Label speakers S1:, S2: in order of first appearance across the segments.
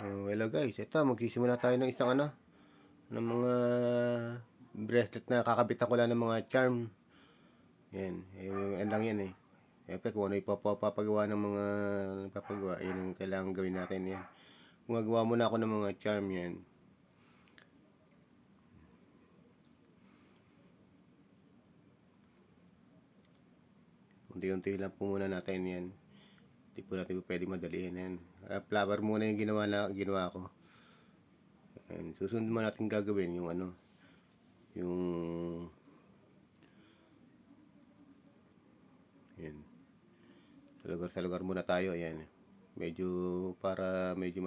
S1: Oh, hello guys, ito magsisimula tayo ng isang ng mga bracelet na kakabitan ko lang ng mga charm. Yan, yan lang yan eh. Siyempre kung ano ipapagawa ng mga papagawa, yun ang kailangan gawin natin yan. Gumagawa muna ako ng mga charm yan. Unti-unti lang po muna natin yan. Hindi po natin pwede madaliin yan. Flower muna yung ginawa ko. Yan. Susunod mo natin gagawin yung yung yan. Sa lugar muna tayo, ayan. Medyo para medyo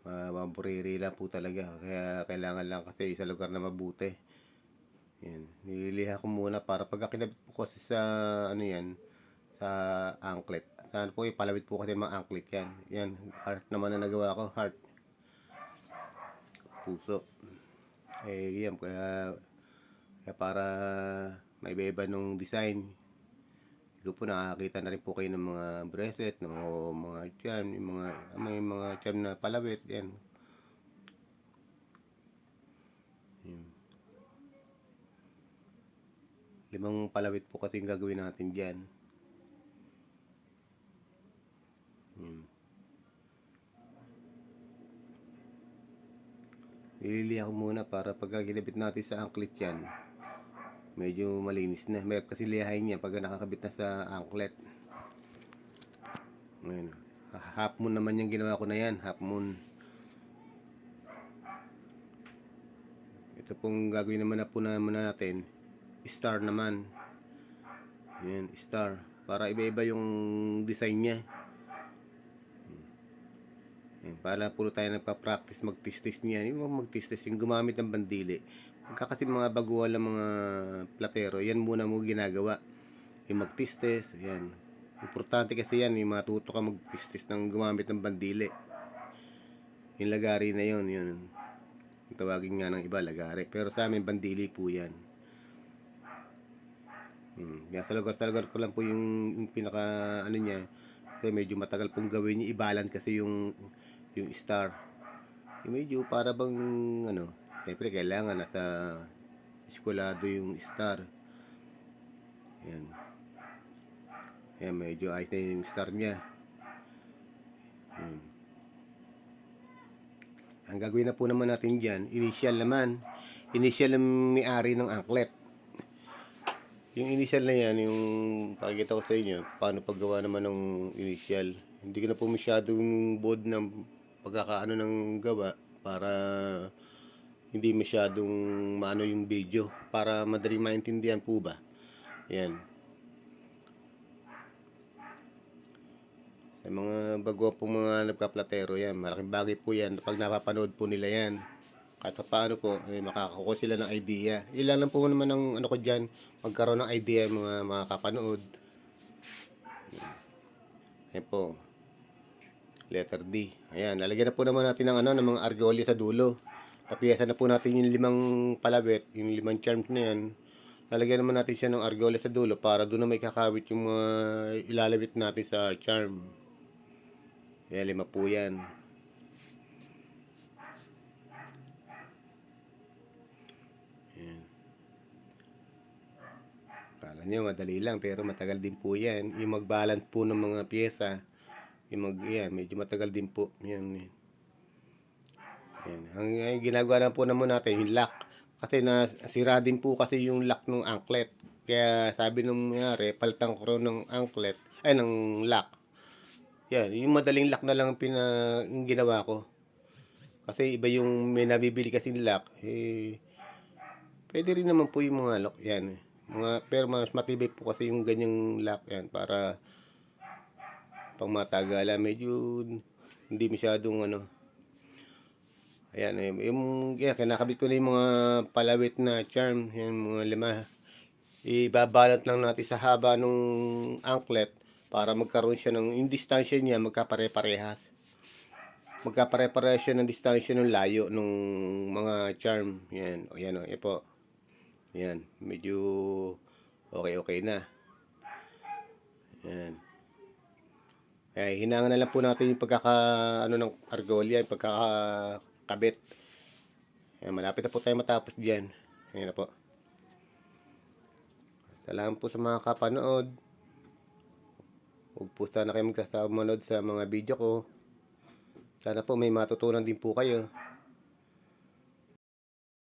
S1: maburiri lang po talaga. Kaya kailangan lang kasi sa lugar na mabuti. Yan. Nililiha ko muna para pag kinabit po kasi sa yan, sa anklet. Saan po ipalawit po kasi mga anklet yan. Yan, heart naman na nagawa ko, heart. Puso. Yan, kaya para maiba-iba nung design. Ito po nakakita na rin po kayo ng mga bracelet, ng mga charm, may mga charm na palawit, yan. Yan. 5 palawit po kasi yung gagawin natin dyan. Yan. Nililiha ko muna para pag ginabit natin sa anklet yan, medyo malinis na. May kasi lihain niya pag nakakabit na sa anklet. Ngayon, half moon naman yung ginawa ko na yan, half moon. Ito pong gagawin naman natin, star naman. Yan, star. Para iba-iba yung design niya. Yan, para puro tayo nagpa-practice mag-tis-tis niya. Yung mag-tis-tis, yung gumamit ng bandili. Pagka kasi mga baguhan ng mga platero, yan muna mo ginagawa. Yung mag-tis-tis, yan. Importante kasi yan, yung matuto ka mag-tis-tis ng gumamit ng bandili. Yung lagari na yun. Yung tawagin nga ng iba, lagari. Pero sa amin, bandili po yan. Yan, sa lugar ko lang po yung pinaka niya. Kasi medyo matagal pong gawin niya. I-balance kasi yung star. Yung medyo para bang siyempre kailangan nasa eskwelado yung star. Yan. Yan, medyo ayos na yung star niya. Yan. Ang gagawin na po naman natin dyan, initial ng may-ari ng anklet. Yung initial na yan, yung pakikita ko sa inyo, paano paggawa naman ng initial. Hindi ko na po masyadong board ng pagkakaano ng gawa para hindi masyadong maano yung video, para madali maintindihan po ba. Yan. Sa mga bago po mga nagpa-platero yan, malaking bagay po yan pag napapanood po nila yan. Kahit paano po, makakakuha sila ng idea. Ilan lang po naman ang ko dyan, magkaroon ng idea mga makakapanood. Ayan po. Letter D. Ayan, lalagyan na po naman natin ng mga argolyo sa dulo. Tapiyasa na po natin yung 5 palabit, yung 5 charms na yan. Lalagyan naman natin siya ng argolyo sa dulo para doon na may kakawit yung mga ilalabit natin sa charm. Ayan, 5 po yan. Kala nyo madali lang pero matagal din po yan. Yung mag-balance po ng mga pyesa, yan, medyo matagal din po. Yan. Yan. Ang ginagawa na po naman natin yung lock. Kasi nasira din po kasi yung lock ng anklet. Kaya sabi nung mayari, palitan ko ng anklet, ng lock. Yan, yung madaling lock na lang yung ginawa ko. Kasi iba yung may nabibili kasi lock, pwede rin naman po yung mga lock yan. Pero mas matibay po kasi yung ganyang lock yan para pang matagalan. Medyo hindi masyadong ayan, kinakabit ko na yung mga palawit na charm, yung mga 5. Ibabalot lang natin sa haba ng anklet para magkaroon siya yung distansya niya magkapare-parehas. Magkapare-parehas siya ng distansya ng layo ng mga charm. Yan, yan po. Yan, medyo okay na. Yan. Ay, hinangan na lang po natin yung ano ng argolya, yung pagkakakabit. Ayan, malapit na po tayo matapos diyan. Ayan na po. Salamat po sa mga kapanood. Huwag po sana kayo magsasawa manood sa mga video ko. Sana po may matutunan din po kayo.